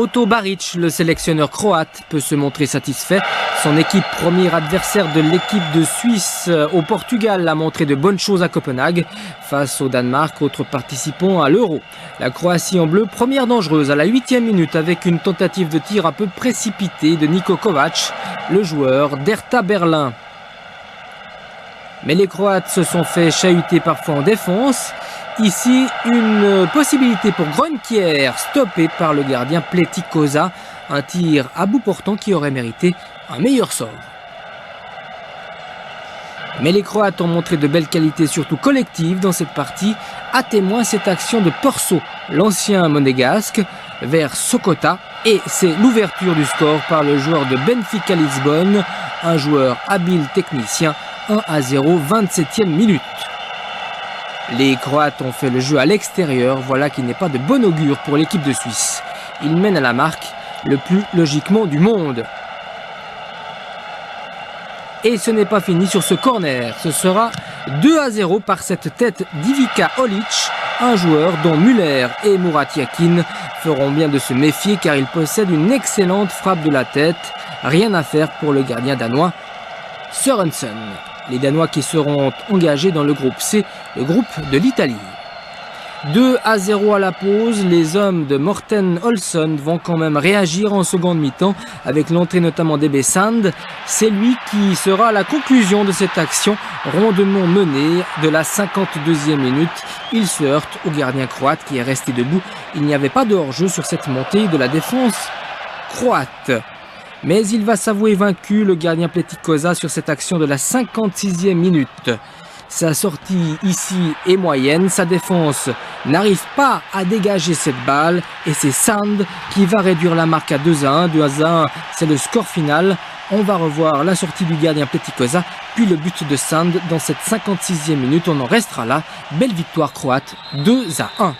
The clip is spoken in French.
Otto Baric, le sélectionneur croate, peut se montrer satisfait. Son équipe, premier adversaire de l'équipe de Suisse au Portugal, a montré de bonnes choses à Copenhague face au Danemark, autre participant à l'Euro. La Croatie en bleu, première dangereuse à la 8e minute avec une tentative de tir un peu précipitée de Niko Kovac, le joueur d'Hertha Berlin. Mais les Croates se sont fait chahuter parfois en défense. Ici, une possibilité pour Grönkier, stoppé par le gardien Pletikosa. Un tir à bout portant qui aurait mérité un meilleur sort. Mais les Croates ont montré de belles qualités, surtout collectives, dans cette partie. À témoin cette action de Porso, l'ancien monégasque, vers Sokota. Et c'est l'ouverture du score par le joueur de Benfica Lisbonne, un joueur habile technicien. 1-0, 27e minute. Les Croates ont fait le jeu à l'extérieur, voilà qui n'est pas de bon augure pour l'équipe de Suisse. Ils mènent à la marque le plus logiquement du monde. Et ce n'est pas fini sur ce corner, ce sera 2-0 par cette tête d'Ivica Olic, un joueur dont Müller et Murat Yakin feront bien de se méfier car il possède une excellente frappe de la tête. Rien à faire pour le gardien danois Sørensen. Les Danois qui seront engagés dans le groupe C, le groupe de l'Italie. 2-0 à la pause, les hommes de Morten Olsson vont quand même réagir en seconde mi-temps avec l'entrée notamment d'Ebbe Sand. C'est lui qui sera à la conclusion de cette action rondement menée de la 52e minute. Il se heurte au gardien croate qui est resté debout. Il n'y avait pas de hors-jeu sur cette montée de la défense croate. Mais il va s'avouer vaincu, le gardien Pletikosa, sur cette action de la 56e minute. Sa sortie ici est moyenne, sa défense n'arrive pas à dégager cette balle et c'est Sand qui va réduire la marque à 2-1. 2-1, c'est le score final. On va revoir la sortie du gardien Pletikosa, puis le but de Sand dans cette 56e minute. On en restera là. Belle victoire croate, 2-1.